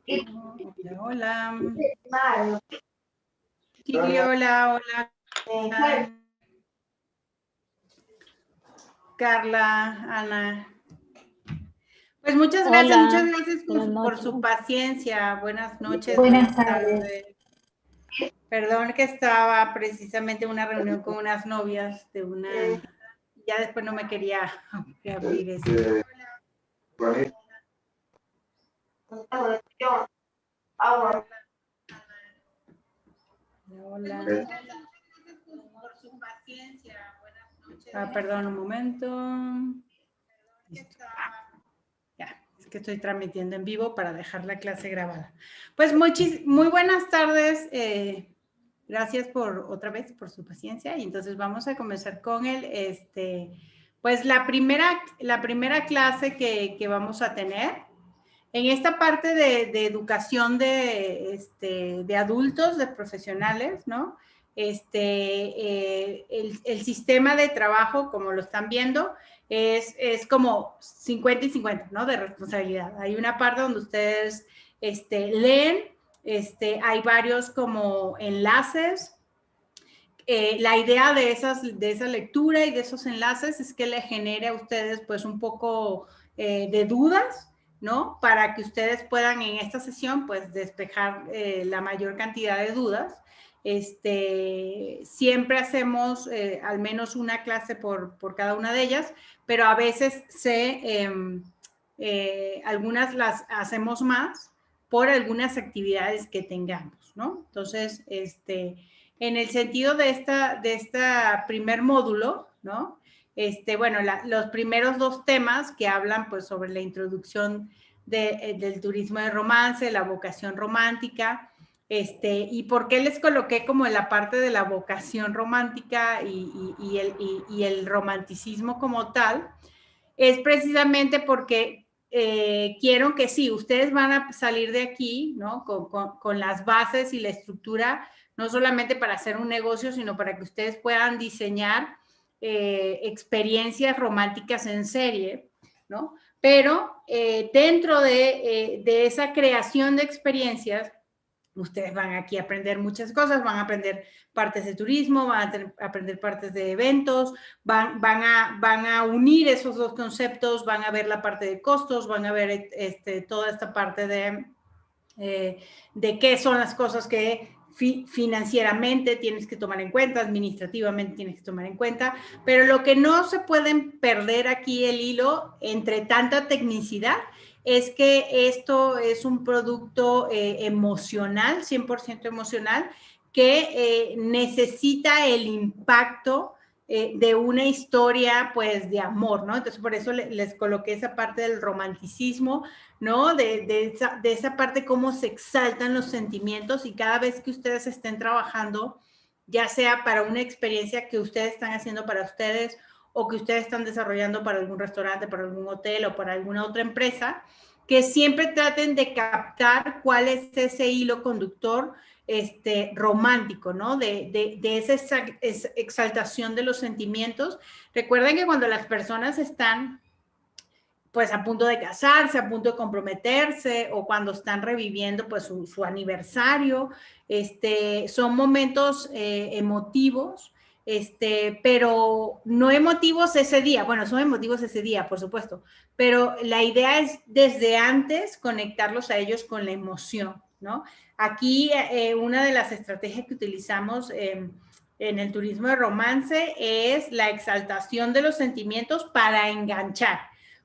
Hola, hola. Sí, hola, hola. Carla, Ana. Pues muchas Hola, gracias buenas por noches. su paciencia. Buenas noches, Buenas buenas tardes. tardes. Perdón que estaba precisamente en una reunión con unas novias de una... Ya después no me quería abrir eso. Hola. Por su paciencia. Buenas noches. Perdón, un momento. Listo. Ya, es que estoy transmitiendo en vivo para dejar la clase grabada. Pues muy buenas tardes. Gracias otra vez por su paciencia. Y entonces vamos a comenzar con pues la primera clase que vamos a tener. En esta parte de educación de adultos, de profesionales, ¿no? El sistema de trabajo, como lo están viendo, es como 50 y 50, ¿no? De responsabilidad. Hay una parte donde ustedes leen, hay varios como enlaces. La idea de esa lectura y de esos enlaces es que le genere a ustedes pues un poco de dudas, ¿no? Para que ustedes puedan en esta sesión pues despejar la mayor cantidad de dudas. Siempre hacemos al menos una clase por cada una de ellas, pero a veces algunas las hacemos más por algunas actividades que tengamos, ¿no? Entonces, en el sentido de esta primer módulo, ¿no? Bueno, los primeros dos temas que hablan pues sobre la introducción del turismo de romance, la vocación romántica, y por qué les coloqué como en la parte de la vocación romántica y el romanticismo como tal, es precisamente porque quiero que sí, ustedes van a salir de aquí, ¿no? Con las bases y la estructura, no solamente para hacer un negocio, sino para que ustedes puedan diseñar experiencias románticas en serie, ¿no? Pero dentro de esa creación de experiencias, ustedes van aquí a aprender muchas cosas, van a aprender partes de turismo, van a aprender partes de eventos, van a unir esos dos conceptos, van a ver la parte de costos, van a ver toda esta parte de qué son las cosas que financieramente tienes que tomar en cuenta, administrativamente tienes que tomar en cuenta, pero lo que no se pueden perder aquí el hilo entre tanta tecnicidad es que esto es un producto emocional, 100% emocional, que necesita el impacto de una historia, pues, de amor, ¿no? Entonces, por eso les coloqué esa parte del romanticismo, ¿no? De esa parte, cómo se exaltan los sentimientos y cada vez que ustedes estén trabajando, ya sea para una experiencia que ustedes están haciendo para ustedes o que ustedes están desarrollando para algún restaurante, para algún hotel o para alguna otra empresa, que siempre traten de captar cuál es ese hilo conductor romántico, ¿no? De esa exaltación de los sentimientos. Recuerden que cuando las personas están pues a punto de casarse, a punto de comprometerse o cuando están reviviendo pues su aniversario, son momentos emotivos, pero no emotivos ese día, bueno, son emotivos ese día, por supuesto, pero la idea es desde antes conectarlos a ellos con la emoción, ¿no? Aquí una de las estrategias que utilizamos en el turismo de romance es la exaltación de los sentimientos para enganchar.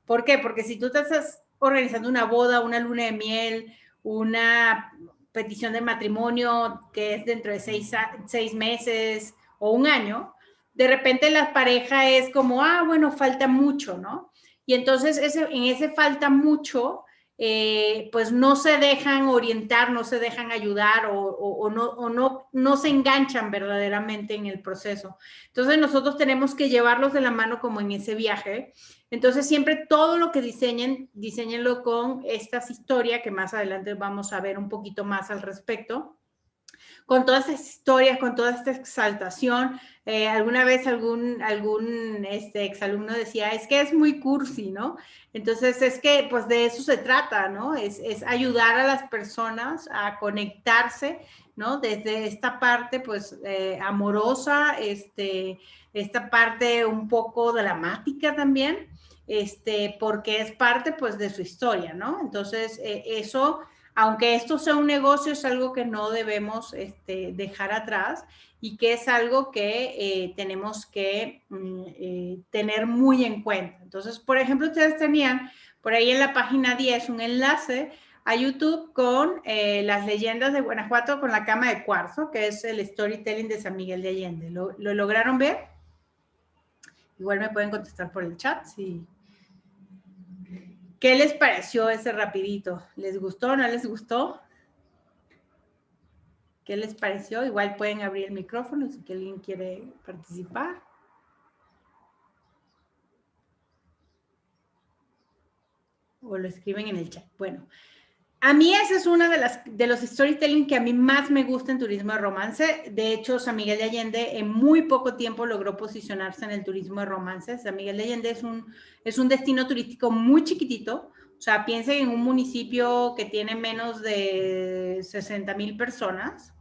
¿Por qué? Porque si tú te estás organizando una boda, una luna de miel, una petición de matrimonio que es dentro de 6 meses o un año, de repente la pareja es como, bueno, falta mucho, ¿no? Y entonces en ese falta mucho, pues no se dejan orientar, no se dejan ayudar o no se enganchan verdaderamente en el proceso. Entonces nosotros tenemos que llevarlos de la mano como en ese viaje. Entonces siempre todo lo que diseñenlo con estas historias que más adelante vamos a ver un poquito más al respecto, con todas estas historias, con toda esta exaltación. Alguna vez algún exalumno decía, es que es muy cursi, ¿no? Entonces es que pues de eso se trata, ¿no? Es ayudar a las personas a conectarse, ¿no? Desde esta parte pues amorosa, esta parte un poco dramática también, porque es parte pues de su historia, ¿no? Entonces eso, aunque esto sea un negocio, es algo que no debemos dejar atrás y que es algo que tenemos que tener muy en cuenta. Entonces, por ejemplo, ustedes tenían por ahí en la página 10 un enlace a YouTube con las leyendas de Guanajuato con la cama de cuarzo, que es el storytelling de San Miguel de Allende. ¿Lo lograron ver? Igual me pueden contestar por el chat. Sí. ¿Qué les pareció ese rapidito? ¿Les gustó o no les gustó? ¿Qué les pareció? Igual pueden abrir el micrófono si alguien quiere participar. O lo escriben en el chat. Bueno, a mí ese es uno de los storytelling que a mí más me gusta en turismo de romance. De hecho, San Miguel de Allende en muy poco tiempo logró posicionarse en el turismo de romance. San Miguel de Allende es un destino turístico muy chiquitito. O sea, piensen en un municipio que tiene menos de 60,000 personas.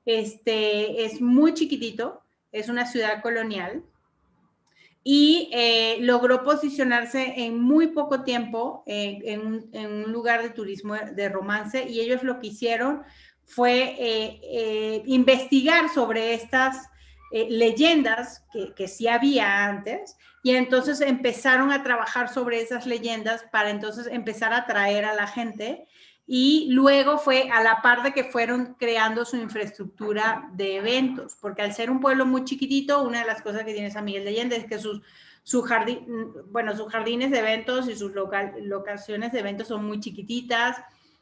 Es muy chiquitito, es una ciudad colonial y logró posicionarse en muy poco tiempo en un lugar de turismo de romance, y ellos lo que hicieron fue investigar sobre estas leyendas que sí había antes, y entonces empezaron a trabajar sobre esas leyendas para entonces empezar a atraer a la gente. Y luego fue a la par de que fueron creando su infraestructura de eventos, porque al ser un pueblo muy chiquitito, una de las cosas que tiene San Miguel de Allende es que sus jardines de eventos y sus locaciones de eventos son muy chiquititas.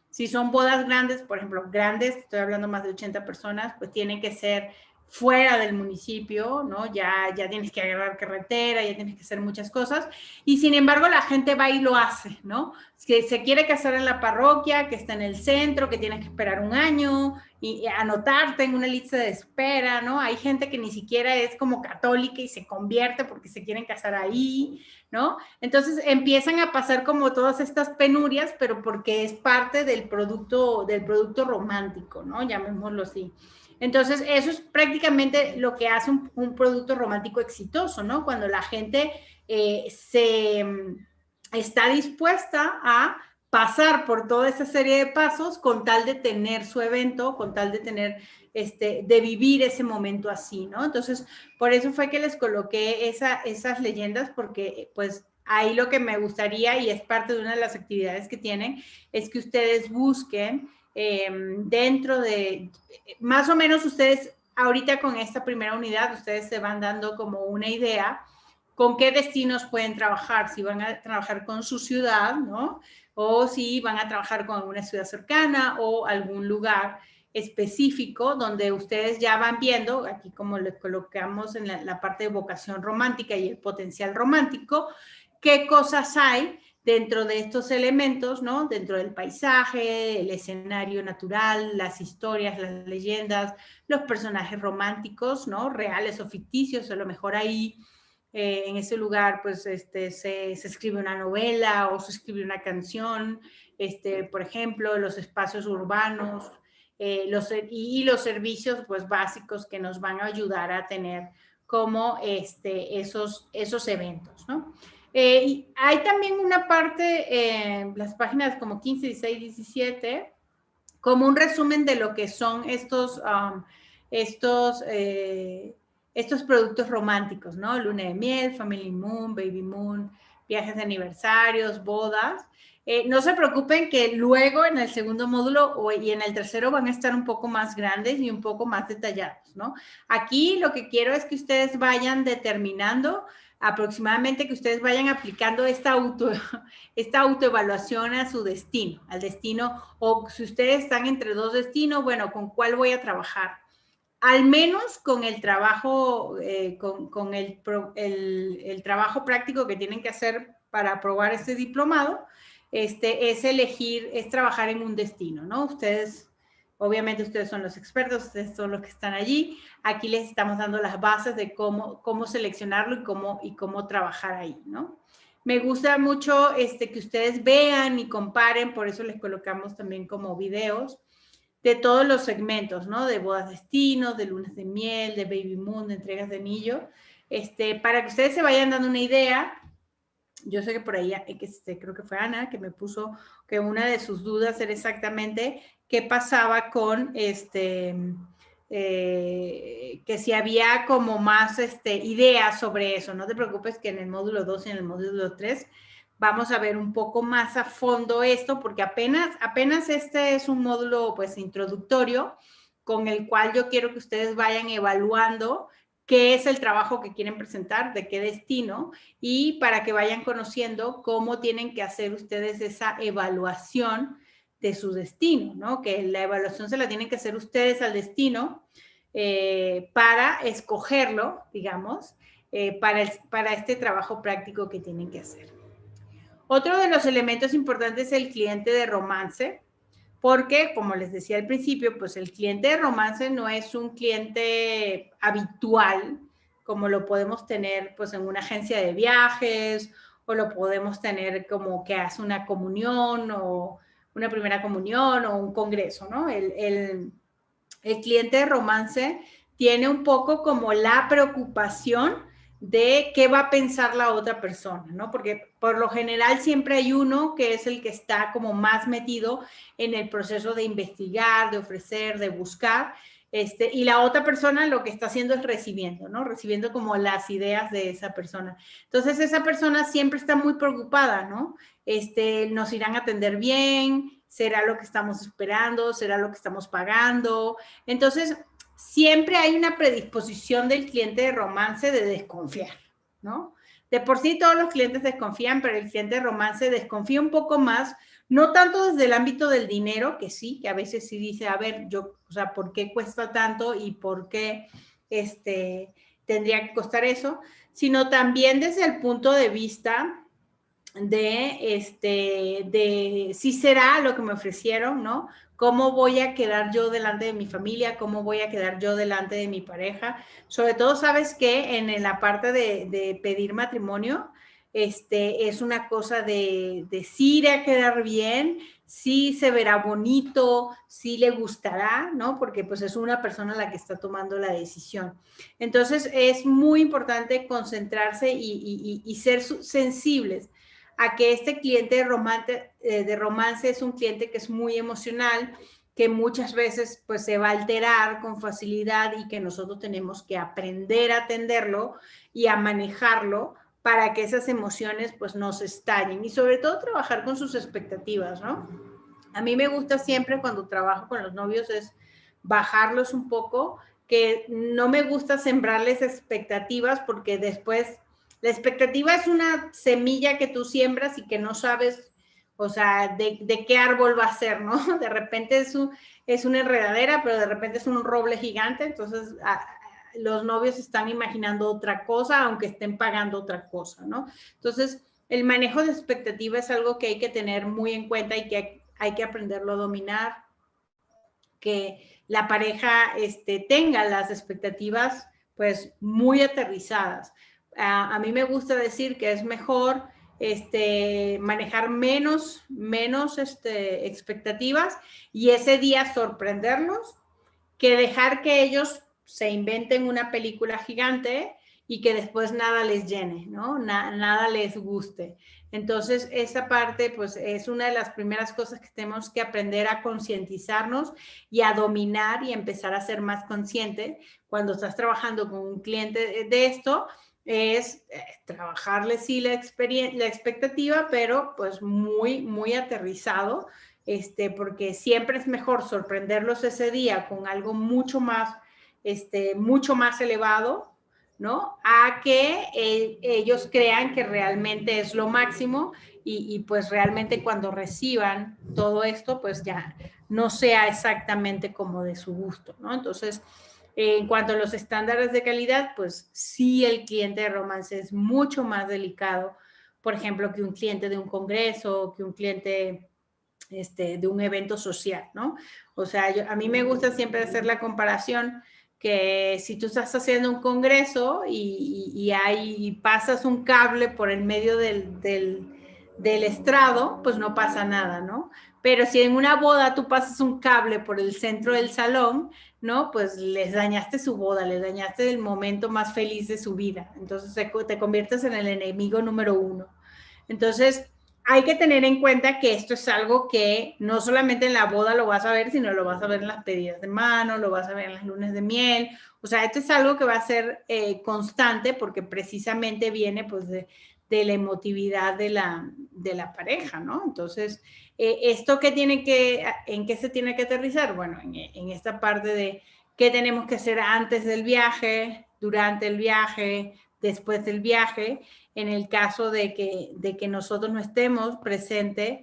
Si son bodas grandes, por ejemplo, grandes, estoy hablando más de 80 personas, pues tienen que ser fuera del municipio, ¿no? Ya tienes que agarrar carretera, ya tienes que hacer muchas cosas, y sin embargo la gente va y lo hace, ¿no? Que se quiere casar en la parroquia, que está en el centro, que tienes que esperar un año y anotarte en una lista de espera, ¿no? Hay gente que ni siquiera es como católica y se convierte porque se quieren casar ahí, ¿no? Entonces empiezan a pasar como todas estas penurias, pero porque es parte del producto romántico, ¿no? Llamémoslo así. Entonces, eso es prácticamente lo que hace un producto romántico exitoso, ¿no? Cuando la gente está dispuesta a pasar por toda esa serie de pasos con tal de tener su evento, con tal de tener, de vivir ese momento así, ¿no? Entonces, por eso fue que les coloqué esas leyendas, porque pues ahí lo que me gustaría, y es parte de una de las actividades que tienen, es que ustedes busquen dentro de, más o menos ustedes, ahorita con esta primera unidad, ustedes se van dando como una idea con qué destinos pueden trabajar, si van a trabajar con su ciudad, ¿no? O si van a trabajar con alguna ciudad cercana o algún lugar específico donde ustedes ya van viendo, aquí como les colocamos en la parte de vocación romántica y el potencial romántico, qué cosas hay dentro de estos elementos, ¿no? Dentro del paisaje, el escenario natural, las historias, las leyendas, los personajes románticos, ¿no? Reales o ficticios, a lo mejor ahí en ese lugar pues se escribe una novela o se escribe una canción, por ejemplo, los espacios urbanos y los servicios pues básicos que nos van a ayudar a tener como esos eventos, ¿no? Y hay también una parte, las páginas como 15, 16, 17, como un resumen de lo que son estos productos románticos, ¿no? Luna de miel, Family Moon, Baby Moon, viajes de aniversarios, bodas. No se preocupen que luego en el segundo módulo y en el tercero van a estar un poco más grandes y un poco más detallados, ¿no? Aquí lo que quiero es que ustedes vayan determinando aproximadamente, que ustedes vayan aplicando esta autoevaluación a su destino, al destino, o si ustedes están entre dos destinos, bueno, ¿con cuál voy a trabajar? Al menos con el trabajo, con el trabajo práctico que tienen que hacer para aprobar este diplomado, es trabajar en un destino, ¿no? Ustedes Obviamente ustedes son los expertos, ustedes son los que están allí. Aquí les estamos dando las bases de cómo seleccionarlo y cómo trabajar ahí, ¿no? Me gusta mucho que ustedes vean y comparen, por eso les colocamos también como videos de todos los segmentos, ¿no? De bodas destinos, de lunas de miel, de baby moon, de entregas de anillo, para que ustedes se vayan dando una idea. Yo sé que por ahí, creo que fue Ana, que me puso que una de sus dudas era exactamente qué pasaba con que si había como más ideas sobre eso. No te preocupes que en el módulo 2 y en el módulo 3 vamos a ver un poco más a fondo esto, porque apenas este es un módulo pues introductorio con el cual yo quiero que ustedes vayan evaluando qué es el trabajo que quieren presentar, de qué destino, y para que vayan conociendo cómo tienen que hacer ustedes esa evaluación de su destino, ¿no? Que la evaluación se la tienen que hacer ustedes al destino para escogerlo, digamos, para este trabajo práctico que tienen que hacer. Otro de los elementos importantes es el cliente de romance, porque, como les decía al principio, pues el cliente de romance no es un cliente habitual, como lo podemos tener pues en una agencia de viajes, o lo podemos tener como que hace una comunión, o una primera comunión, o un congreso, ¿no? El cliente de romance tiene un poco como la preocupación de qué va a pensar la otra persona, ¿no? Porque por lo general siempre hay uno que es el que está como más metido en el proceso de investigar, de ofrecer, de buscar, y la otra persona lo que está haciendo es recibiendo, ¿no? Recibiendo como las ideas de esa persona. Entonces esa persona siempre está muy preocupada, ¿no? Nos irán a atender bien, será lo que estamos esperando, será lo que estamos pagando. Entonces, siempre hay una predisposición del cliente de romance de desconfiar, ¿no? De por sí todos los clientes desconfían, pero el cliente de romance desconfía un poco más, no tanto desde el ámbito del dinero, que sí, que a veces sí dice, a ver, o sea, ¿por qué cuesta tanto y por qué tendría que costar eso? Sino también desde el punto de vista de si será lo que me ofrecieron, ¿no? ¿Cómo voy a quedar yo delante de mi familia? ¿Cómo voy a quedar yo delante de mi pareja? Sobre todo, ¿sabes qué? En la parte de pedir matrimonio, es una cosa de sí iré a quedar bien, sí se verá bonito, sí le gustará, ¿no? Porque pues es una persona la que está tomando la decisión. Entonces, es muy importante concentrarse y ser sensibles a que este cliente de romance es un cliente que es muy emocional, que muchas veces pues se va a alterar con facilidad y que nosotros tenemos que aprender a atenderlo y a manejarlo para que esas emociones pues no se estallen y sobre todo trabajar con sus expectativas, ¿no? A mí me gusta siempre cuando trabajo con los novios es bajarlos un poco, que no me gusta sembrarles expectativas porque después la expectativa es una semilla que tú siembras y que no sabes, o sea, de qué árbol va a ser, ¿no? De repente es una enredadera, pero de repente es un roble gigante, entonces los novios están imaginando otra cosa, aunque estén pagando otra cosa, ¿no? Entonces, el manejo de expectativa es algo que hay que tener muy en cuenta y que hay que aprenderlo a dominar, que la pareja tenga las expectativas pues muy aterrizadas. A mí me gusta decir que es mejor manejar menos expectativas y ese día sorprenderlos que dejar que ellos se inventen una película gigante y que después nada les llene, ¿no? Nada les guste. Entonces, esa parte, pues, es una de las primeras cosas que tenemos que aprender a concientizarnos y a dominar y empezar a ser más consciente cuando estás trabajando con un cliente de esto, es trabajarle sí la expectativa, pero pues muy, muy aterrizado, porque siempre es mejor sorprenderlos ese día con algo mucho más elevado, ¿no? A que ellos crean que realmente es lo máximo y pues realmente cuando reciban todo esto, pues ya no sea exactamente como de su gusto, ¿no? Entonces, en cuanto a los estándares de calidad, pues sí el cliente de romance es mucho más delicado, por ejemplo, que un cliente de un congreso, que un cliente de un evento social, ¿no? O sea, a mí me gusta siempre hacer la comparación que si tú estás haciendo un congreso y pasas un cable por el medio del estrado, pues no pasa nada, ¿no? Pero si en una boda tú pasas un cable por el centro del salón, ¿no? Pues les dañaste su boda, les dañaste el momento más feliz de su vida. Entonces te conviertes en el enemigo número uno. Entonces, hay que tener en cuenta que esto es algo que no solamente en la boda lo vas a ver, sino lo vas a ver en las pedidas de mano, lo vas a ver en las lunas de miel. O sea, esto es algo que va a ser constante porque precisamente viene pues de la emotividad de la pareja, ¿no? Entonces, ¿esto en qué se tiene que aterrizar? Bueno, en esta parte de qué tenemos que hacer antes del viaje, durante el viaje, después del viaje, en el caso de que nosotros no estemos presentes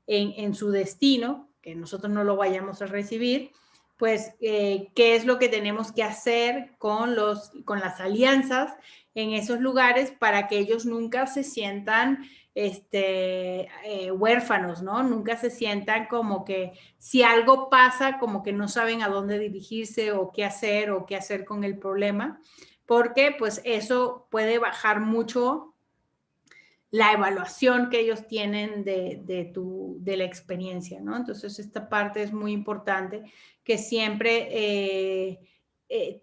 en su destino, que nosotros no lo vayamos a recibir, pues qué es lo que tenemos que hacer con las alianzas en esos lugares para que ellos nunca se sientan huérfanos, ¿no? Nunca se sientan como que si algo pasa, como que no saben a dónde dirigirse o qué hacer con el problema, porque pues eso puede bajar mucho la evaluación que ellos tienen de la experiencia, ¿no? Entonces, esta parte es muy importante, que siempre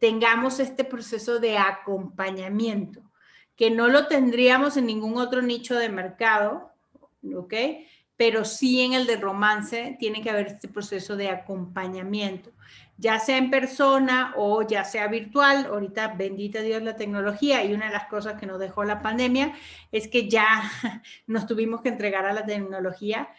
tengamos este proceso de acompañamiento, que no lo tendríamos en ningún otro nicho de mercado, ¿ok? Pero sí en el de romance tiene que haber este proceso de acompañamiento, ya sea en persona o ya sea virtual. Ahorita, bendita Dios, la tecnología, y una de las cosas que nos dejó la pandemia es que ya nos tuvimos que entregar a la tecnología,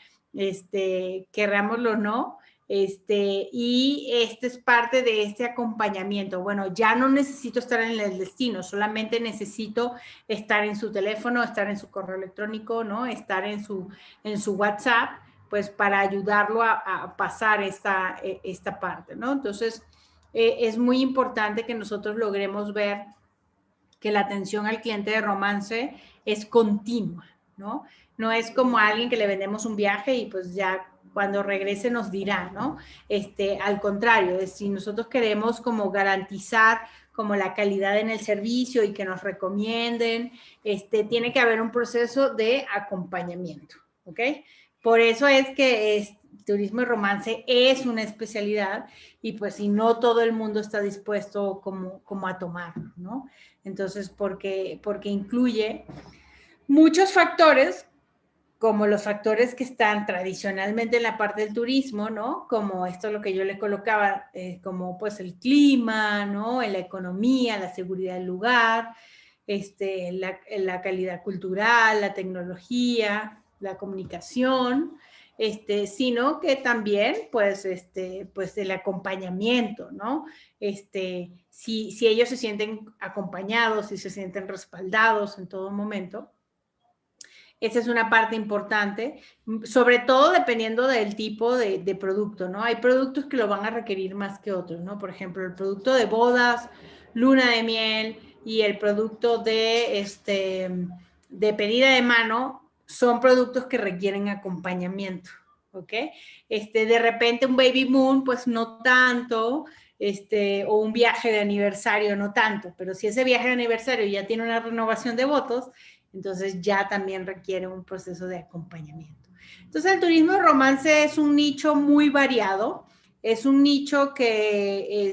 querrámoslo o no, y es parte de este acompañamiento. Bueno, ya no necesito estar en el destino, solamente necesito estar en su teléfono, estar en su correo electrónico, ¿no? Estar en su WhatsApp, pues para ayudarlo a pasar esta parte, ¿no? Entonces, es muy importante que nosotros logremos ver que la atención al cliente de romance es continua, ¿no? No es como a alguien que le vendemos un viaje y pues ya cuando regrese nos dirá, ¿no? Al contrario, si nosotros queremos como garantizar como la calidad en el servicio y que nos recomienden, tiene que haber un proceso de acompañamiento, ¿ok? Por eso es que turismo y romance es una especialidad y pues si no todo el mundo está dispuesto como a tomarlo, ¿no? Entonces, porque incluye muchos factores, como los factores que están tradicionalmente en la parte del turismo, ¿no? Como esto es lo que yo le colocaba, como pues el clima, ¿no? La economía, la seguridad del lugar, la calidad cultural, la tecnología, la comunicación, sino que también, pues, pues el acompañamiento, ¿no? Si ellos se sienten acompañados, si se sienten respaldados en todo momento. Esa es una parte importante, sobre todo dependiendo del tipo de producto, ¿no? Hay productos que lo van a requerir más que otros, ¿no? Por ejemplo, el producto de bodas, luna de miel y el producto de pedida de mano son productos que requieren acompañamiento, ¿ok? De repente un baby moon, pues no tanto, o un viaje de aniversario, no tanto, pero si ese viaje de aniversario ya tiene una renovación de votos, entonces ya también requiere un proceso de acompañamiento. Entonces el turismo de romance es un nicho muy variado, es un nicho que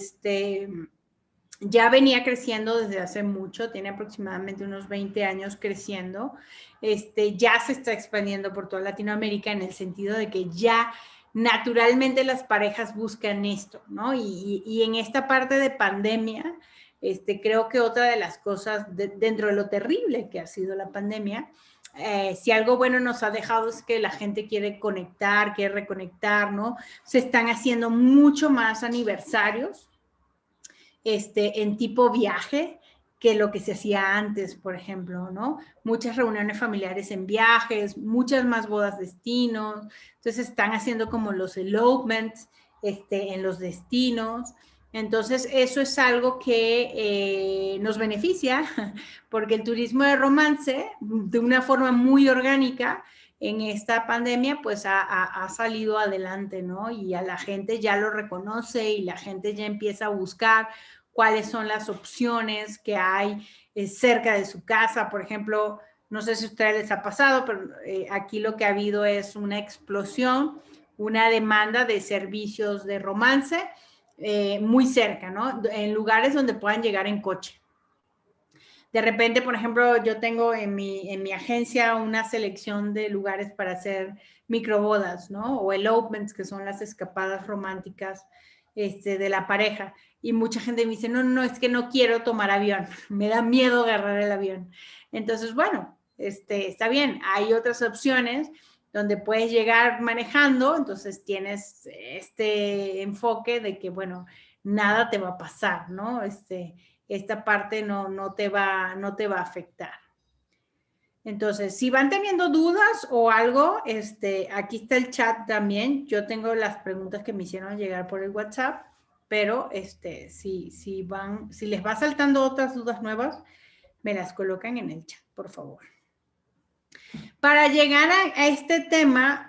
ya venía creciendo desde hace mucho, tiene aproximadamente unos 20 años creciendo, ya se está expandiendo por toda Latinoamérica en el sentido de que ya naturalmente las parejas buscan esto, ¿no? Y en esta parte de pandemia, creo que otra de las cosas dentro de lo terrible que ha sido la pandemia, si algo bueno nos ha dejado es que la gente quiere conectar, quiere reconectar, ¿no? Se están haciendo mucho más aniversarios, en tipo viaje que lo que se hacía antes, por ejemplo, ¿no? Muchas reuniones familiares en viajes, muchas más bodas destinos, entonces están haciendo como los elopements en los destinos. Entonces, eso es algo que nos beneficia porque el turismo de romance, de una forma muy orgánica, en esta pandemia, pues ha salido adelante, ¿no? Y a la gente ya lo reconoce y la gente ya empieza a buscar cuáles son las opciones que hay cerca de su casa. Por ejemplo, no sé si a ustedes les ha pasado, pero aquí lo que ha habido es una explosión, una demanda de servicios de romance muy cerca, ¿no? En lugares donde puedan llegar en coche. De repente, por ejemplo, yo tengo en mi agencia una selección de lugares para hacer microbodas, ¿no? O elopements, que son las escapadas románticas de la pareja. Y mucha gente me dice, no, no, es que no quiero tomar avión, me da miedo agarrar el avión. Entonces, bueno, está bien, hay otras opciones donde puedes llegar manejando, entonces tienes este enfoque de que, bueno, nada te va a pasar, ¿no? Esta parte no te va a afectar. Entonces, si van teniendo dudas o algo, aquí está el chat también. Yo tengo las preguntas que me hicieron llegar por el WhatsApp, pero si les va saltando otras dudas nuevas, me las colocan en el chat, por favor. Para llegar a este tema,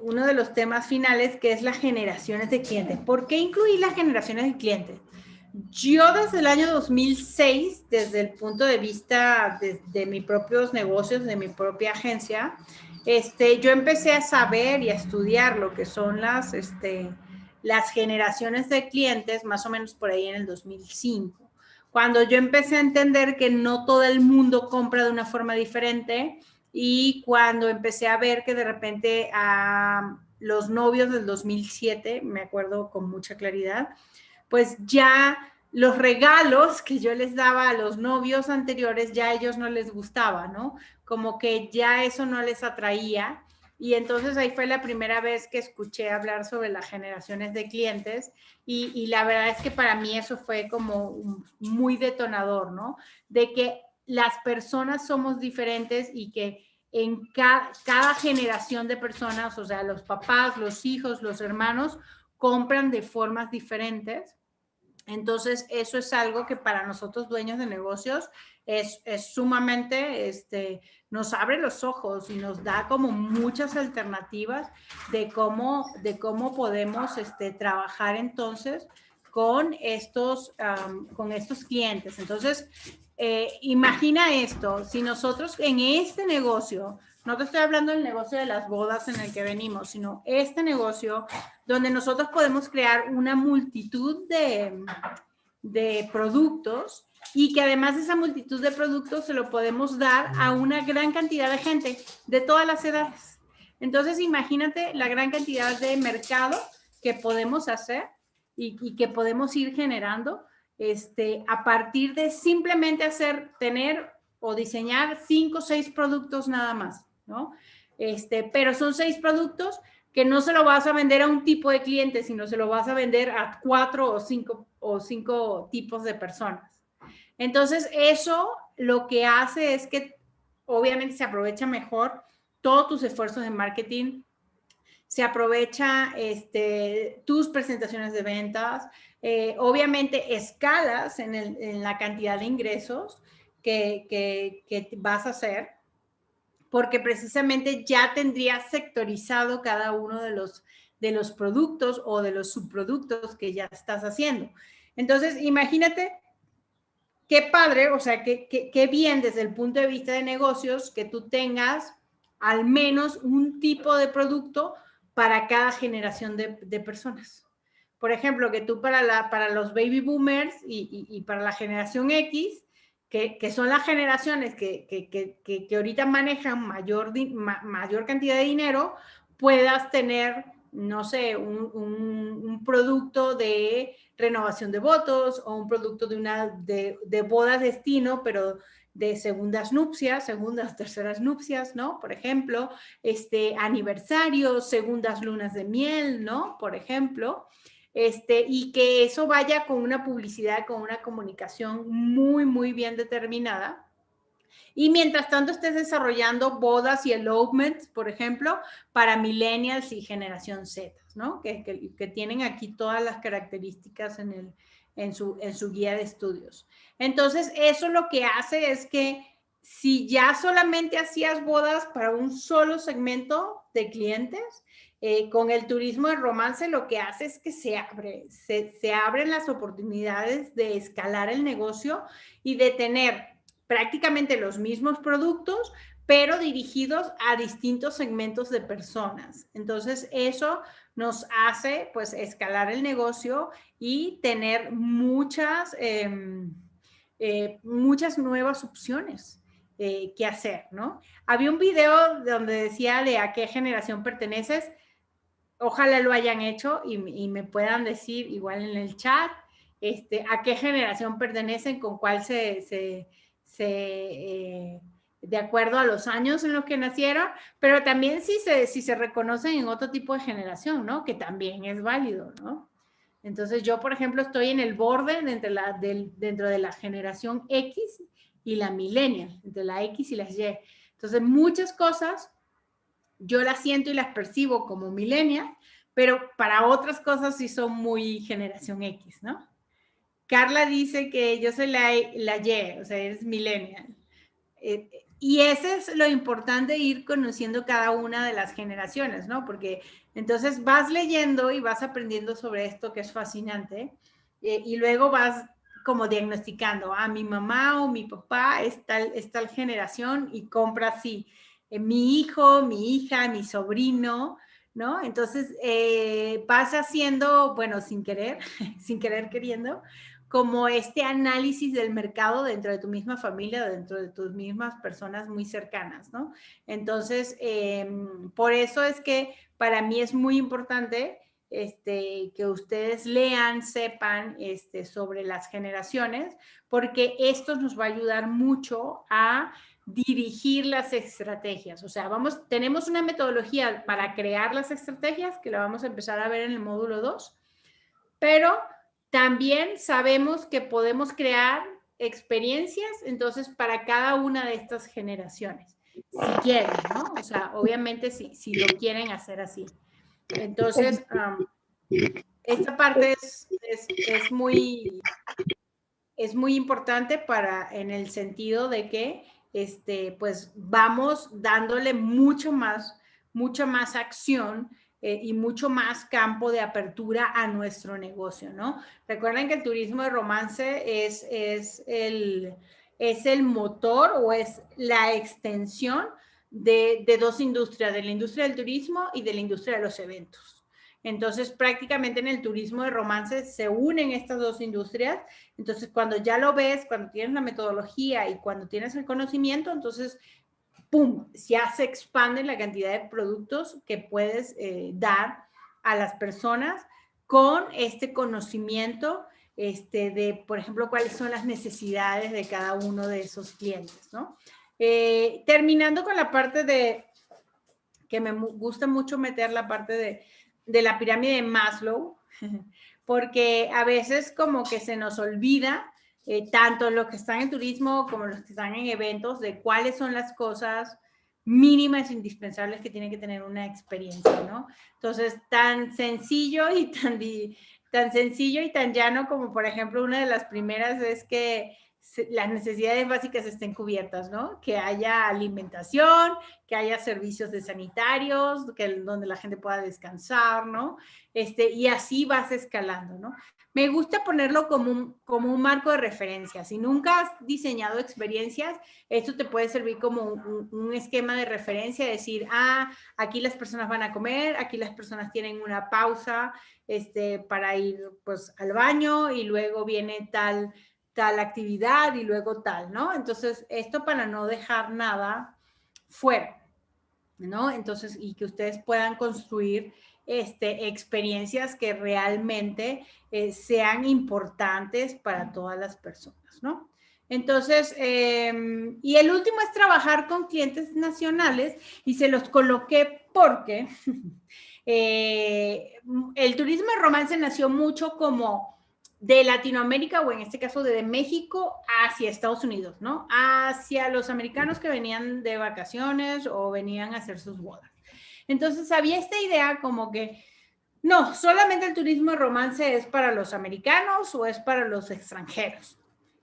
uno de los temas finales, que es las generaciones de clientes. ¿Por qué incluir las generaciones de clientes? Yo desde el año 2006, desde el punto de vista de mis propios negocios, de mi propia agencia, yo empecé a saber y a estudiar lo que son las generaciones de clientes, más o menos por ahí en el 2005. Cuando yo empecé a entender que no todo el mundo compra de una forma diferente y cuando empecé a ver que de repente a los novios del 2007, me acuerdo con mucha claridad, pues ya los regalos que yo les daba a los novios anteriores ya a ellos no les gustaba, ¿no? Como que ya eso no les atraía. Y entonces ahí fue la primera vez que escuché hablar sobre las generaciones de clientes y la verdad es que para mí eso fue como muy detonador, ¿no? De que las personas somos diferentes y que en cada generación de personas, o sea, los papás, los hijos, los hermanos, compran de formas diferentes. Entonces, eso es algo que para nosotros dueños de negocios es sumamente, nos abre los ojos y nos da como muchas alternativas de cómo podemos trabajar entonces con estos clientes. Entonces, imagina esto, si nosotros en este negocio, no te estoy hablando del negocio de las bodas en el que venimos, sino este negocio donde nosotros podemos crear una multitud de productos y que además de esa multitud de productos se lo podemos dar a una gran cantidad de gente de todas las edades. Entonces, imagínate la gran cantidad de mercado que podemos hacer y que podemos ir generando a partir de simplemente tener o diseñar 5 o 6 productos nada más, ¿no? Pero son 6 productos que no se lo vas a vender a un tipo de cliente, sino se lo vas a vender a 4 o 5 tipos de personas. Entonces, eso lo que hace es que obviamente se aprovecha mejor todos tus esfuerzos de marketing, se aprovecha tus presentaciones de ventas, obviamente escalas en la cantidad de ingresos que vas a hacer, porque precisamente ya tendrías sectorizado cada uno de los productos o de los subproductos que ya estás haciendo. Entonces, imagínate qué padre, o sea, qué bien desde el punto de vista de negocios que tú tengas al menos un tipo de producto para cada generación de personas. Por ejemplo, que tú para los baby boomers y para la generación X, que son las generaciones que ahorita manejan mayor cantidad de dinero, puedas tener, no sé, un producto de renovación de votos o un producto de boda destino, pero de segundas, terceras nupcias, ¿no? Por ejemplo, aniversarios, segundas lunas de miel, ¿no? Por ejemplo, y que eso vaya con una publicidad, con una comunicación muy, muy bien determinada. Y mientras tanto estés desarrollando bodas y elopements, por ejemplo, para millennials y generación Z, ¿no? Que tienen aquí todas las características en su guía de estudios. Entonces, eso lo que hace es que si ya solamente hacías bodas para un solo segmento de clientes, con el turismo de romance lo que hace es que se abren las oportunidades de escalar el negocio y de tener prácticamente los mismos productos, pero dirigidos a distintos segmentos de personas. Entonces, eso nos hace, pues, escalar el negocio y tener muchas nuevas opciones que hacer, ¿no? Había un video donde decía de a qué generación perteneces. Ojalá lo hayan hecho y me puedan decir igual en el chat a qué generación pertenecen, con cuál de acuerdo a los años en los que nacieron, pero también si se reconocen en otro tipo de generación, ¿no? Que también es válido, ¿no? Entonces yo, por ejemplo, estoy en el borde dentro de la generación X y la millennial, entre la X y las Y. Entonces muchas cosas yo las siento y las percibo como millennial, pero para otras cosas sí son muy generación X, ¿no? Carla dice que yo soy la Y, o sea, eres millennial. Y ese es lo importante, ir conociendo cada una de las generaciones, ¿no? Porque entonces vas leyendo y vas aprendiendo sobre esto que es fascinante, y luego vas como diagnosticando, mi mamá o mi papá es tal generación y compra así. Mi hijo, mi hija, mi sobrino, ¿no? Entonces vas haciendo, bueno, sin querer, sin querer queriendo, como este análisis del mercado dentro de tu misma familia, dentro de tus mismas personas muy cercanas, ¿no? Entonces, por eso es que para mí es muy importante que ustedes lean, sepan sobre las generaciones, porque esto nos va a ayudar mucho a dirigir las estrategias. O sea, tenemos una metodología para crear las estrategias que la vamos a empezar a ver en el módulo 2, pero también sabemos que podemos crear experiencias, entonces, para cada una de estas generaciones, si quieren, ¿no? O sea, obviamente si lo quieren hacer así. Entonces, esta parte es muy importante en el sentido de que, pues, vamos dándole mucha más acción y mucho más campo de apertura a nuestro negocio, ¿no? Recuerden que el turismo de romance es el motor, o es la extensión de dos industrias, de la industria del turismo y de la industria de los eventos. Entonces, prácticamente en el turismo de romance se unen estas dos industrias. Entonces, cuando ya lo ves, cuando tienes la metodología y cuando tienes el conocimiento, entonces, ¡pum!, ya se expande la cantidad de productos que puedes dar a las personas con este conocimiento de, por ejemplo, cuáles son las necesidades de cada uno de esos clientes, ¿no? Terminando con la parte que me gusta mucho meter la parte de la pirámide de Maslow, porque a veces como que se nos olvida, tanto los que están en turismo como los que están en eventos, de cuáles son las cosas mínimas e indispensables que tiene que tener una experiencia, ¿no? Entonces, tan sencillo y tan llano como, por ejemplo, una de las primeras es que las necesidades básicas estén cubiertas, ¿no? Que haya alimentación, que haya servicios de sanitarios, donde la gente pueda descansar, ¿no? Y así vas escalando, ¿no? Me gusta ponerlo como un marco de referencia. Si nunca has diseñado experiencias, esto te puede servir como un esquema de referencia, decir, aquí las personas van a comer, aquí las personas tienen una pausa para ir, pues, al baño, y luego viene tal actividad y luego tal, ¿no? Entonces, esto para no dejar nada fuera, ¿no? Entonces, y que ustedes puedan construir experiencias que realmente sean importantes para todas las personas, ¿no? Entonces, y el último es trabajar con clientes nacionales, y se los coloqué porque el turismo de romance nació mucho como de Latinoamérica, o en este caso de México hacia Estados Unidos, ¿no? Hacia los americanos que venían de vacaciones o venían a hacer sus bodas. Entonces había esta idea como que, no, solamente el turismo de romance es para los americanos o es para los extranjeros.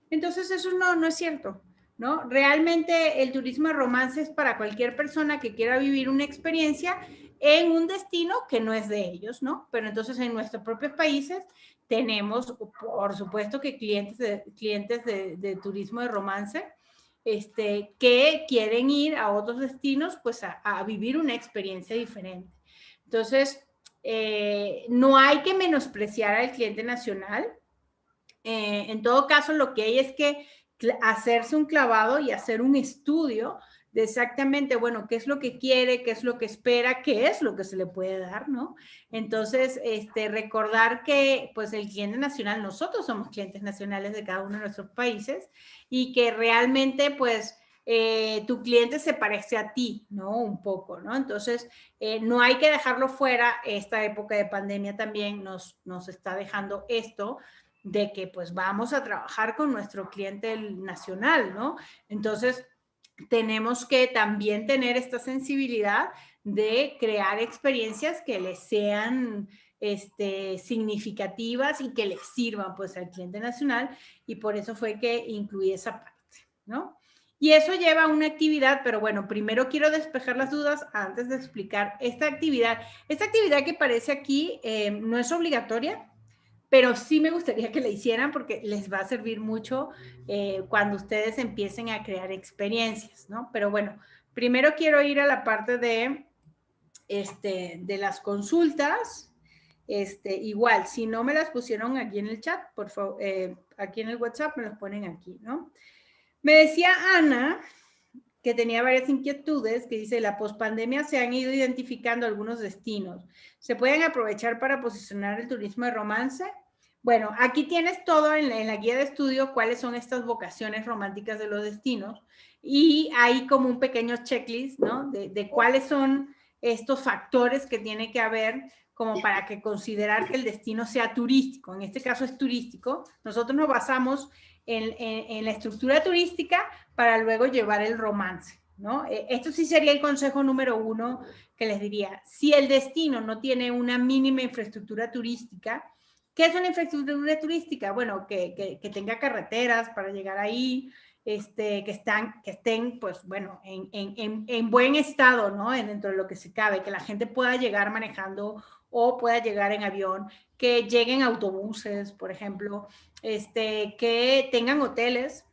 Entonces eso no es cierto. ¿no? Realmente el turismo de romance es para cualquier persona que quiera vivir una experiencia en un destino que no es de ellos, ¿no? Pero entonces en nuestros propios países tenemos, por supuesto, que clientes de turismo de romance, que quieren ir a otros destinos, pues a vivir una experiencia diferente. Entonces, no hay que menospreciar al cliente nacional. En todo caso, lo que hay es que hacerse un clavado y hacer un estudio de exactamente, bueno, qué es lo que quiere, qué es lo que espera, qué es lo que se le puede dar, ¿no? Entonces, recordar que, pues, el cliente nacional, nosotros somos clientes nacionales de cada uno de nuestros países y que realmente, pues, tu cliente se parece a ti, ¿no? Un poco, ¿no? Entonces, no hay que dejarlo fuera. Esta época de pandemia también nos está dejando esto, de que pues vamos a trabajar con nuestro cliente nacional, ¿no? Entonces, tenemos que también tener esta sensibilidad de crear experiencias que les sean significativas y que les sirvan pues al cliente nacional, y por eso fue que incluí esa parte, ¿no? Y eso lleva a una actividad, pero bueno, primero quiero despejar las dudas antes de explicar esta actividad. Esta actividad que aparece aquí no es obligatoria, pero sí me gustaría que la hicieran porque les va a servir mucho cuando ustedes empiecen a crear experiencias, ¿no? Pero bueno, primero quiero ir a la parte de las consultas. Igual, si no me las pusieron aquí en el chat, por favor, aquí en el WhatsApp me las ponen aquí, ¿no? Me decía Ana que tenía varias inquietudes, que dice, la pospandemia se han ido identificando algunos destinos. ¿Se pueden aprovechar para posicionar el turismo de romance? Bueno, aquí tienes todo en la guía de estudio, cuáles son estas vocaciones románticas de los destinos, y hay como un pequeño checklist, ¿no? De cuáles son estos factores que tiene que haber como para que considerar que el destino sea turístico. En este caso es turístico. Nosotros nos basamos en la estructura turística para luego llevar el romance, ¿no? Esto sí sería el consejo número 1 que les diría. Si el destino no tiene una mínima infraestructura turística, ¿qué es una infraestructura turística? Bueno, que tenga carreteras para llegar ahí, que estén, pues, bueno, en buen estado, ¿no? Dentro de lo que se cabe, que la gente pueda llegar manejando o pueda llegar en avión, que lleguen autobuses, por ejemplo, que tengan hoteles.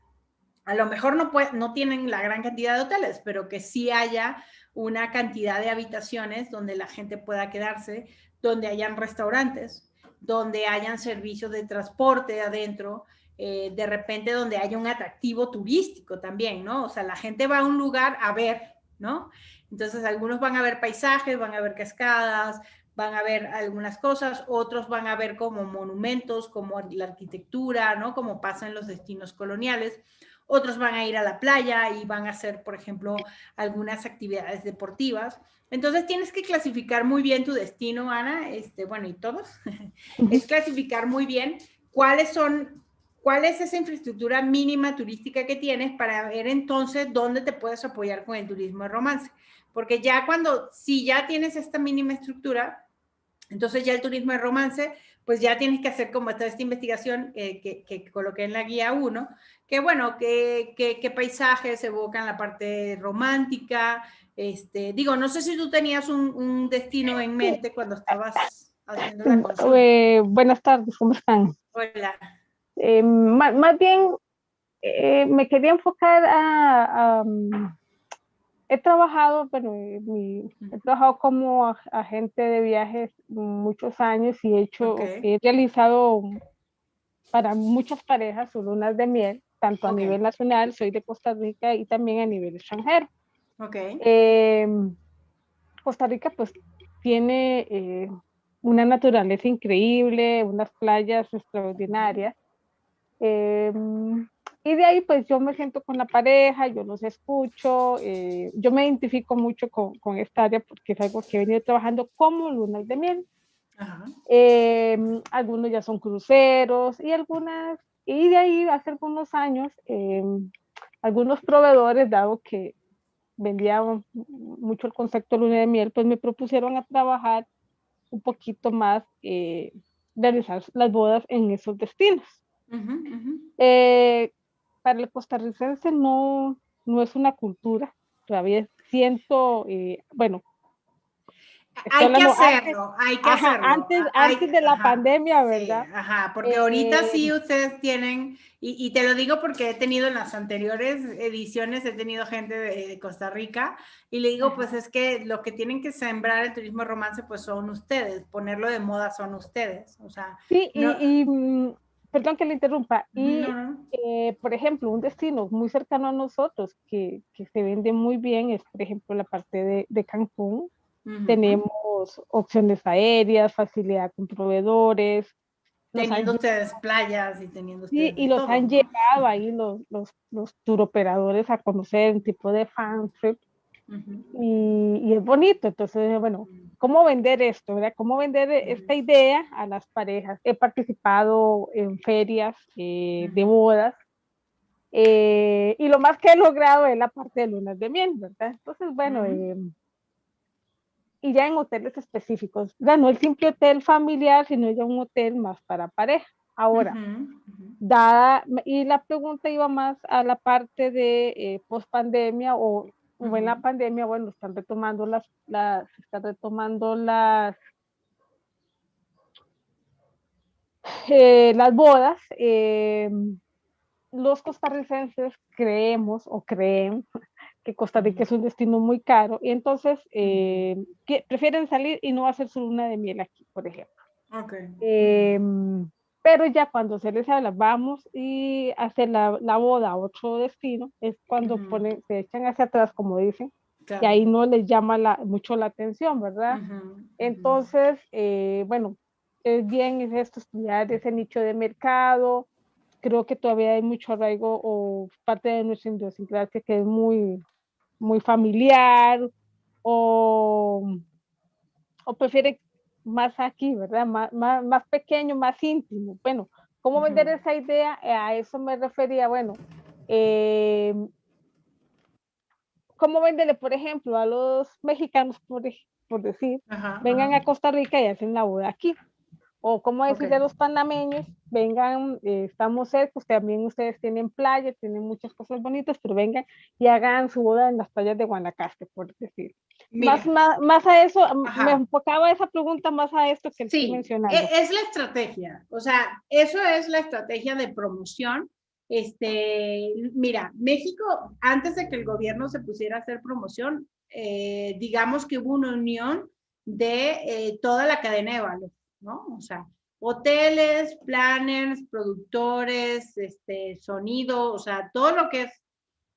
A lo mejor no tienen la gran cantidad de hoteles, pero que sí haya una cantidad de habitaciones donde la gente pueda quedarse, donde hayan restaurantes, donde hayan servicios de transporte adentro, de repente donde haya un atractivo turístico también, ¿no? O sea, la gente va a un lugar a ver, ¿no? Entonces, algunos van a ver paisajes, van a ver cascadas, van a ver algunas cosas, otros van a ver como monumentos, como la arquitectura, ¿no? Como pasa en los destinos coloniales. Otros van a ir a la playa y van a hacer, por ejemplo, algunas actividades deportivas. Entonces tienes que clasificar muy bien tu destino, Ana, bueno, y todos, es clasificar muy bien cuál es esa infraestructura mínima turística que tienes para ver entonces dónde te puedes apoyar con el turismo de romance. Porque ya si ya tienes esta mínima estructura, entonces ya el turismo de romance, pues ya tienes que hacer como toda esta investigación que coloqué en la guía 1, que bueno, que paisajes evocan la parte romántica. Digo, no sé si tú tenías un destino en mente cuando estabas haciendo la consulta. Buenas tardes, ¿cómo están? Hola. Más bien, me quería enfocar he trabajado, bueno, he trabajado como agente de viajes muchos años y Ok, he realizado para muchas parejas sus lunas de miel, tanto a ok, nivel nacional, soy de Costa Rica, y también a nivel extranjero. ok. Eh, Costa Rica pues tiene una naturaleza increíble, unas playas extraordinarias. Eh, y de ahí pues yo me siento con la pareja, yo los escucho, yo me identifico mucho con esta área porque es algo que he venido trabajando como lunas de miel. Ajá. Algunos ya son cruceros y de ahí hace algunos años, algunos proveedores, dado que vendían mucho el concepto de luna de miel, pues me propusieron a trabajar un poquito más, realizar las bodas en esos destinos. Uh -huh, uh -huh. Eh, para el costarricense no, no es una cultura. Todavía siento, bueno, estoy Hay que hablando antes, hacerlo, hay que ajá, hacerlo. antes de la Ajá, pandemia, sí, ¿verdad? ajá, porque ahorita Eh, sí ustedes tienen, y te lo digo porque he tenido en las anteriores ediciones, he tenido gente de Costa Rica, y le digo, pues ajá. es que lo que tienen que sembrar el turismo romance, pues son ustedes, ponerlo de moda son ustedes, o sea, Sí, no, perdón que le interrumpa, no, y no. por ejemplo, un destino muy cercano a nosotros que se vende muy bien es, por ejemplo, la parte de Cancún. Ujú. Tenemos opciones aéreas, facilidad con proveedores, los han, Teniendo ustedes playas y teniendo sí, ustedes y de los todo, han ¿no? llevado ahí los turoperadores a conocer un tipo de fan trip Ujú. y es bonito. Entonces, bueno, ¿cómo vender esto? ¿Verdad? ¿Cómo vender esta Ujú. idea a las parejas? He participado en ferias de Ujú. bodas y lo más que he logrado es la parte de lunas de miel, ¿verdad? Entonces, bueno, Ujú. y ya en hoteles específicos, ya no el simple hotel familiar, sino ya un hotel más para pareja. Ahora, Ujú. Ujú. y la pregunta iba más a la parte de post pandemia o en la Ujú. pandemia, bueno, están retomando las bodas. Los costarricenses creemos o creen que Costa Rica es un destino muy caro y entonces Ujú. prefieren salir y no hacer su luna de miel aquí, por ejemplo. Ok. Ujú. Eh, pero ya cuando se les habla, vamos y hacer la boda a otro destino, es cuando Ujú. se echan hacia atrás, como dicen, y Claro. ahí no les llama mucho la atención, ¿verdad? Ujú. Ujú. Entonces, bueno, es bien es esto, estudiar ese nicho de mercado. Creo que todavía hay mucho arraigo o parte de nuestra idiosincrasia que es muy, muy familiar o, o prefiere más aquí, ¿verdad? Más pequeño, más íntimo. Bueno, ¿cómo vender Ujú. esa idea? A eso me refería, bueno, eh, ¿cómo venderle, por ejemplo, a los mexicanos, por decir, Ajá, vengan ajá. a Costa Rica y hacen la boda aquí? O cómo Ok. decirle a los panameños, vengan, estamos cerca, también ustedes tienen playa, tienen muchas cosas bonitas, pero vengan y hagan su boda en las playas de Guanacaste, por decir. Mira, Más a eso, me ajá. enfocaba esa pregunta más a esto que le estoy Sí, mencionando. es la estrategia. O sea, eso es la estrategia de promoción. Mira, México, antes de que el gobierno se pusiera a hacer promoción, digamos que hubo una unión de toda la cadena de valor, ¿no? O sea, hoteles, planners, productores, sonido, o sea, todo lo que es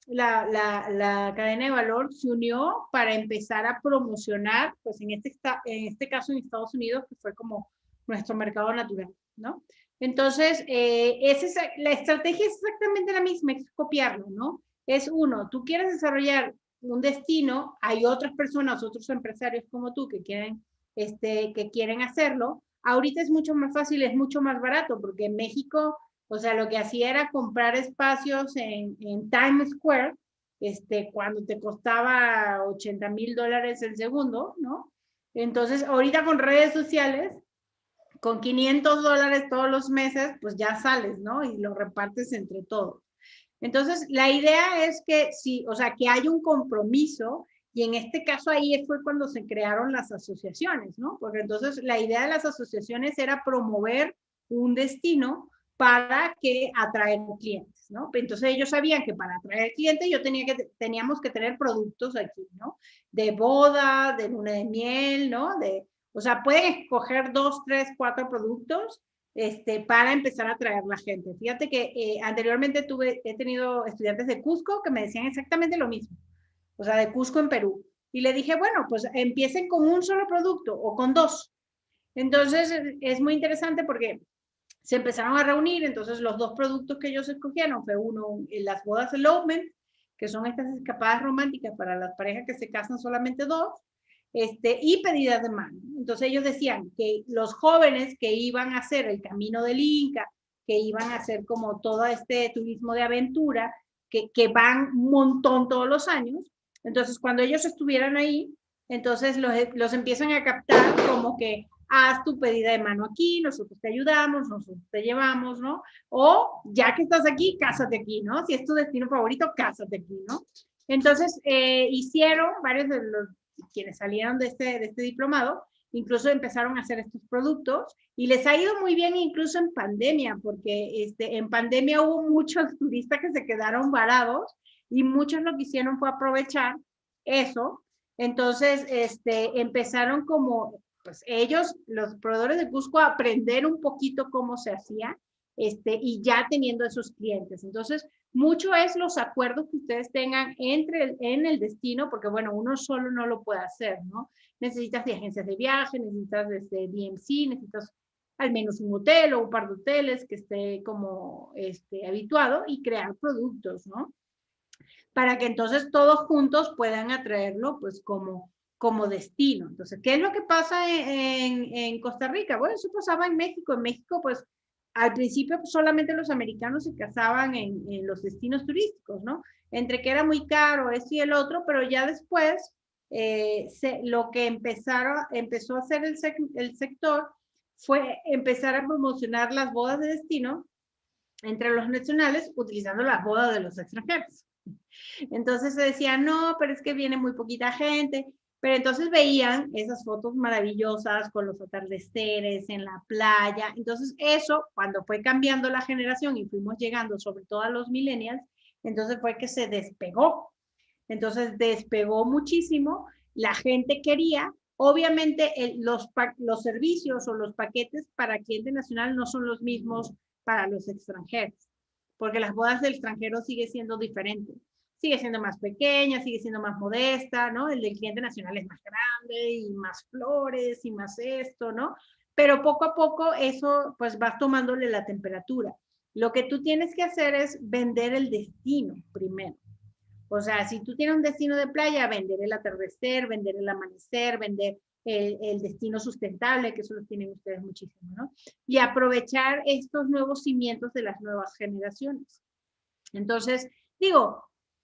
la cadena de valor se unió para empezar a promocionar, pues en este caso en Estados Unidos, que fue como nuestro mercado natural, ¿no? Entonces, la estrategia es exactamente la misma, es copiarlo, ¿no? Es uno, tú quieres desarrollar un destino, hay otras personas, otros empresarios como tú que quieren hacerlo. Ahorita es mucho más fácil, es mucho más barato, porque en México, o sea, lo que hacía era comprar espacios en Times Square, cuando te costaba $80,000 el segundo, ¿no? Entonces, ahorita con redes sociales, con $500 todos los meses, pues ya sales, ¿no? Y lo repartes entre todos. Entonces, la idea es que sí, o sea, que haya un compromiso y en este caso ahí fue cuando se crearon las asociaciones, ¿no? Porque entonces la idea de las asociaciones era promover un destino para que atraer clientes, ¿no? Entonces ellos sabían que para atraer clientes teníamos que tener productos aquí, ¿no? De boda, de luna de miel, ¿no? O sea, pueden escoger 2, 3, 4 productos para empezar a atraer la gente. Fíjate que anteriormente he tenido estudiantes de Cusco que me decían exactamente lo mismo, o sea, de Cusco en Perú. Y le dije, bueno, pues empiecen con un solo producto o con dos. Entonces es muy interesante porque se empezaron a reunir, entonces los dos productos que ellos escogieron fue uno, las bodas elopement, que son estas escapadas románticas para las parejas que se casan solamente dos, y pedidas de mano. Entonces ellos decían que los jóvenes que iban a hacer el camino del Inca, que iban a hacer como todo este turismo de aventura, que van un montón todos los años, entonces cuando ellos estuvieran ahí, entonces los empiezan a captar como que haz tu pedida de mano aquí, nosotros te ayudamos, nosotros te llevamos, ¿no? O ya que estás aquí, cásate aquí, ¿no? Si es tu destino favorito, cásate aquí, ¿no? Entonces, hicieron varios de los quienes salieron de este diplomado, incluso empezaron a hacer estos productos y les ha ido muy bien incluso en pandemia, porque en pandemia hubo muchos turistas que se quedaron varados y muchos lo que hicieron fue aprovechar eso. Entonces, empezaron como, pues ellos, los proveedores de Cusco, a aprender un poquito cómo se hacía, y ya teniendo esos clientes. Entonces, mucho es los acuerdos que ustedes tengan en el destino, porque bueno, uno solo no lo puede hacer, ¿no? Necesitas de agencias de viaje, necesitas desde DMC, necesitas al menos un hotel o un par de hoteles que esté como habituado y crear productos, ¿no? Para que entonces todos juntos puedan atraerlo pues como destino. Entonces, ¿qué es lo que pasa en Costa Rica? Bueno, eso pasaba en México. En México, pues, al principio pues, solamente los americanos se casaban en los destinos turísticos, ¿no? Entre que era muy caro, esto y el otro, pero ya después lo que empezó a hacer el sector fue empezar a promocionar las bodas de destino entre los nacionales utilizando las bodas de los extranjeros. Entonces se decía, no, pero es que viene muy poquita gente. Pero entonces veían esas fotos maravillosas con los atardeceres en la playa. Entonces eso, cuando fue cambiando la generación y fuimos llegando sobre todo a los millennials, entonces fue que se despegó. Entonces despegó muchísimo. La gente quería, obviamente los servicios o los paquetes para cliente nacional no son los mismos para los extranjeros, porque las bodas del extranjero sigue siendo diferente. Sigue siendo más pequeña, sigue siendo más modesta, ¿no? El del cliente nacional es más grande y más flores y más esto, ¿no? Pero poco a poco eso, pues vas tomándole la temperatura. Lo que tú tienes que hacer es vender el destino primero. O sea, si tú tienes un destino de playa, vender el atardecer, vender el amanecer, vender el destino sustentable, que eso lo tienen ustedes muchísimo, ¿no? Y aprovechar estos nuevos cimientos de las nuevas generaciones. Entonces, digo,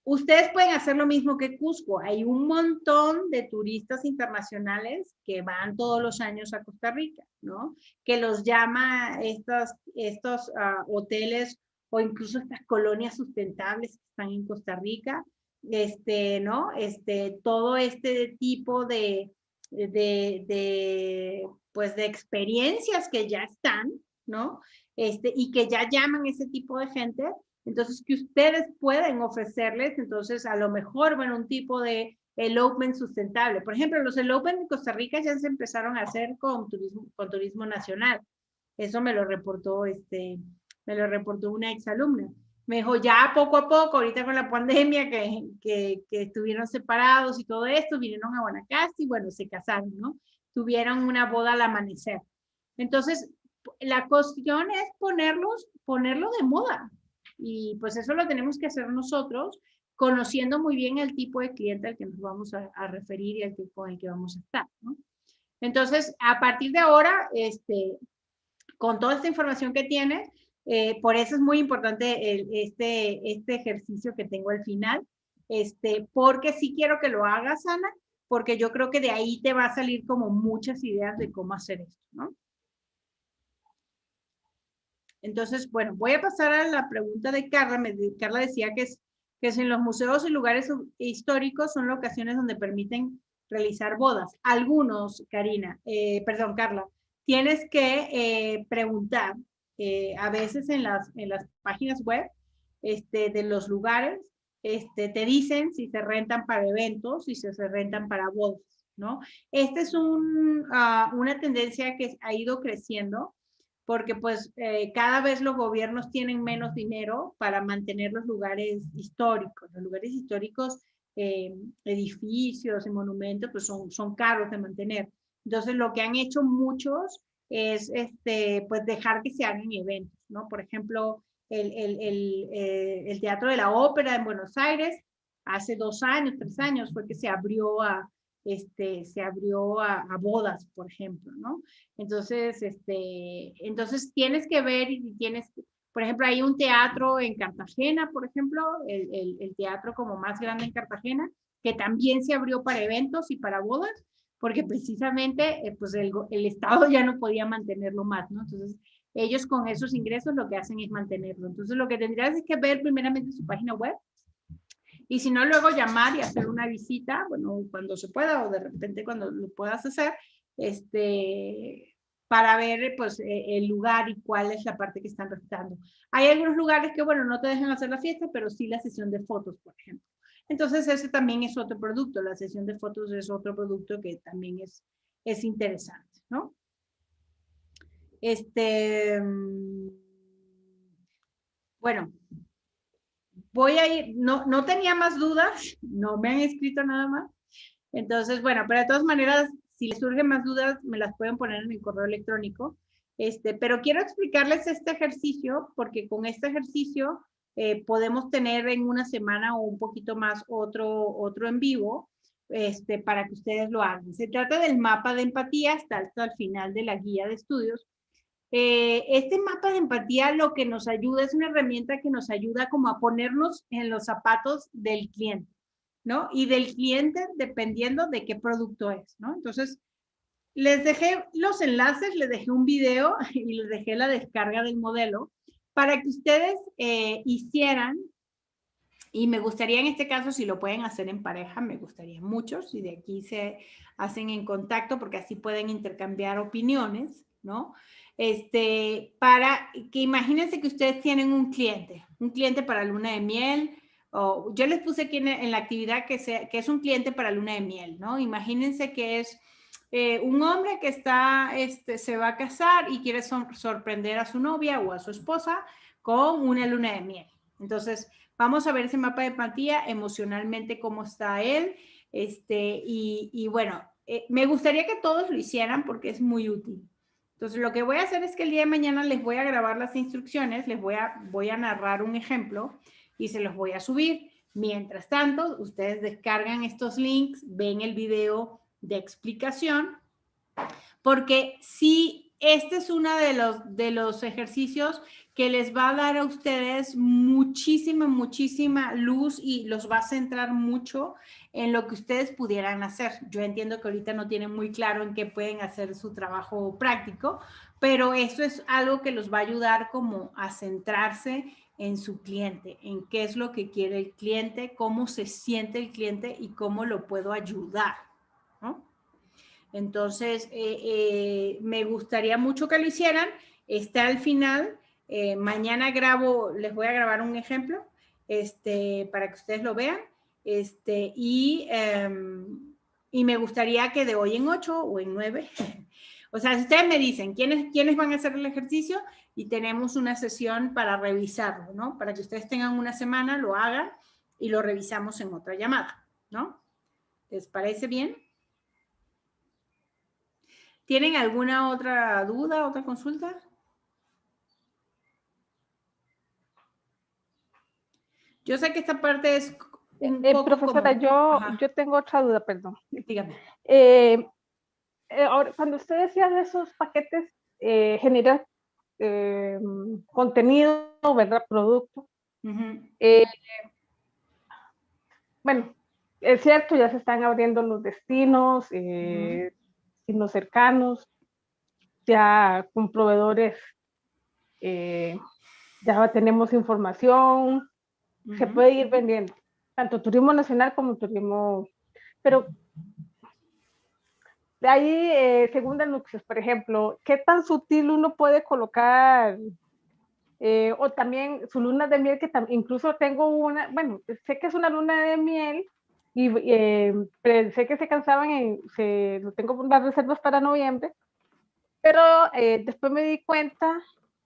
ustedes pueden hacer lo mismo que Cusco. Hay un montón de turistas internacionales que van todos los años a Costa Rica, ¿no? Que los llama estos hoteles o incluso estas colonias sustentables que están en Costa Rica, ¿no? Todo este tipo pues de experiencias que ya están, ¿no? Y que ya llaman ese tipo de gente. Entonces, que ustedes pueden ofrecerles, entonces, a lo mejor, bueno, un tipo de elopement sustentable. Por ejemplo, los elopement en Costa Rica ya se empezaron a hacer con turismo nacional. Eso me lo reportó una exalumna. Me dijo, ya poco a poco, ahorita con la pandemia, que estuvieron separados y todo esto, vinieron a Guanacaste y bueno, se casaron, ¿no? Tuvieron una boda al amanecer. Entonces, la cuestión es ponerlo de moda. Y pues eso lo tenemos que hacer nosotros, conociendo muy bien el tipo de cliente al que nos vamos a referir y con el que vamos a estar, ¿no? Entonces, a partir de ahora, con toda esta información que tienes, por eso es muy importante este ejercicio que tengo al final, porque sí quiero que lo hagas, Ana, porque yo creo que de ahí te va a salir como muchas ideas de cómo hacer esto, ¿no? Entonces, bueno, voy a pasar a la pregunta de Carla. Carla decía que es en los museos y lugares históricos son locaciones donde permiten realizar bodas. Algunos, Carla, tienes que preguntar, a veces en las páginas web de los lugares, te dicen si se rentan para eventos y si se rentan para bodas, ¿no? Esta es una tendencia que ha ido creciendo porque pues cada vez los gobiernos tienen menos dinero para mantener los lugares históricos. Los lugares históricos, edificios y monumentos, pues son caros de mantener. Entonces lo que han hecho muchos es pues dejar que se hagan eventos, ¿no? Por ejemplo, el Teatro de la Ópera en Buenos Aires, hace 2 años, 3 años, fue que se abrió a bodas, por ejemplo, ¿no? Entonces, entonces tienes que ver y tienes, por ejemplo, hay un teatro en Cartagena, por ejemplo, el teatro como más grande en Cartagena, que también se abrió para eventos y para bodas. porque precisamente pues el Estado ya no podía mantenerlo más, ¿no? Entonces, ellos con esos ingresos lo que hacen es mantenerlo. Entonces, lo que tendrías es que ver primeramente su página web, y si no, luego llamar y hacer una visita, bueno, cuando se pueda o de repente cuando lo puedas hacer, para ver pues el lugar y cuál es la parte que están restando. Hay algunos lugares que, bueno, no te dejan hacer la fiesta, pero sí la sesión de fotos, por ejemplo. Entonces, ese también es otro producto. La sesión de fotos es otro producto que también es interesante, ¿no? Bueno, voy a ir, no tenía más dudas, no me han escrito nada más. Entonces, bueno, pero de todas maneras, si les surgen más dudas, me las pueden poner en mi correo electrónico. Pero quiero explicarles este ejercicio, porque con este ejercicio podemos tener en una semana o un poquito más otro en vivo, para que ustedes lo hagan. Se trata del mapa de empatía, está hasta el final de la guía de estudios. Este mapa de empatía lo que nos ayuda es una herramienta que nos ayuda como a ponernos en los zapatos del cliente, ¿no? Y del cliente dependiendo de qué producto es, ¿no? Entonces, les dejé los enlaces, les dejé un video y les dejé la descarga del modelo para que ustedes hicieran, y me gustaría en este caso, si lo pueden hacer en pareja, me gustaría mucho, si de aquí se hacen en contacto, porque así pueden intercambiar opiniones, ¿no? Para que imagínense que ustedes tienen un cliente para luna de miel, o yo les puse aquí en la actividad que es un cliente para luna de miel, ¿no? Imagínense que es un hombre que se va a casar y quiere sorprender a su novia o a su esposa con una luna de miel. Entonces, vamos a ver ese mapa de empatía emocionalmente, cómo está él. Y bueno, me gustaría que todos lo hicieran porque es muy útil. Entonces, lo que voy a hacer es que el día de mañana les voy a grabar las instrucciones, voy a narrar un ejemplo y se los voy a subir. Mientras tanto, ustedes descargan estos links, ven el video de explicación, porque sí, este es uno de los ejercicios que les va a dar a ustedes muchísima luz y los va a centrar mucho en lo que ustedes pudieran hacer. Yo entiendo que ahorita no tienen muy claro en qué pueden hacer su trabajo práctico, pero eso es algo que los va a ayudar como a centrarse en su cliente, en qué es lo que quiere el cliente, cómo se siente el cliente y cómo lo puedo ayudar, ¿no? Entonces, me gustaría mucho que lo hicieran. Está al final. Mañana les voy a grabar un ejemplo, para que ustedes lo vean. Y me gustaría que de hoy en 8 o en 9, o sea, si ustedes me dicen quiénes van a hacer el ejercicio y tenemos una sesión para revisarlo, ¿no? Para que ustedes tengan una semana, lo hagan y lo revisamos en otra llamada, ¿no? ¿Les parece bien? ¿Tienen alguna otra duda, otra consulta? Yo sé que esta parte es un poco profesora, como... yo tengo otra duda, perdón. Dígame. Ahora, cuando usted decía de esos paquetes, genera contenido, ¿verdad? Producto. Bueno, es cierto, ya se están abriendo los destinos, destinos cercanos, ya con proveedores, ya tenemos información, se puede ir vendiendo, tanto turismo nacional como turismo, pero de ahí, según anuncios, por ejemplo, ¿qué tan sutil uno puede colocar? O también su luna de miel, que incluso tengo una, bueno, sé que es una luna de miel y pensé que se cansaban, lo tengo unas reservas para noviembre, pero después me di cuenta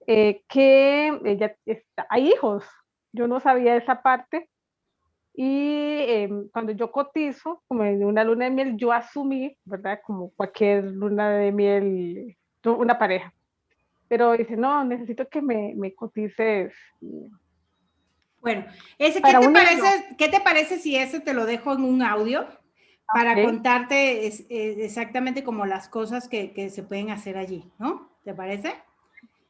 que ya hay hijos. Yo no sabía esa parte. Y cuando yo cotizo, como en una luna de miel, yo asumí, ¿verdad? Como cualquier luna de miel, una pareja. Pero dice, no, necesito que me cotices. Bueno, ¿qué te parece si ese te lo dejo en un audio para contarte exactamente como las cosas que se pueden hacer allí, ¿no? ¿Te parece?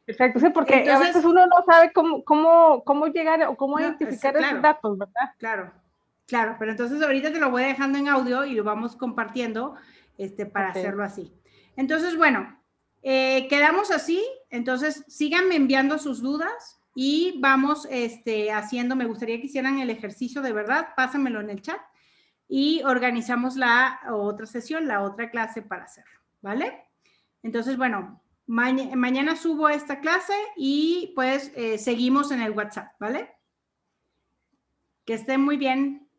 Exacto, sí, porque entonces, a veces uno no sabe cómo llegar o cómo identificar esos datos, ¿verdad? Claro, pero entonces ahorita te lo voy dejando en audio y lo vamos compartiendo para hacerlo así. Entonces, bueno, quedamos así. Entonces, síganme enviando sus dudas y vamos haciendo, me gustaría que hicieran el ejercicio de verdad, pásamelo en el chat y organizamos la otra sesión, la otra clase para hacerlo, ¿vale? Entonces, bueno, mañana subo esta clase y pues seguimos en el WhatsApp, ¿vale? Que estén muy bien.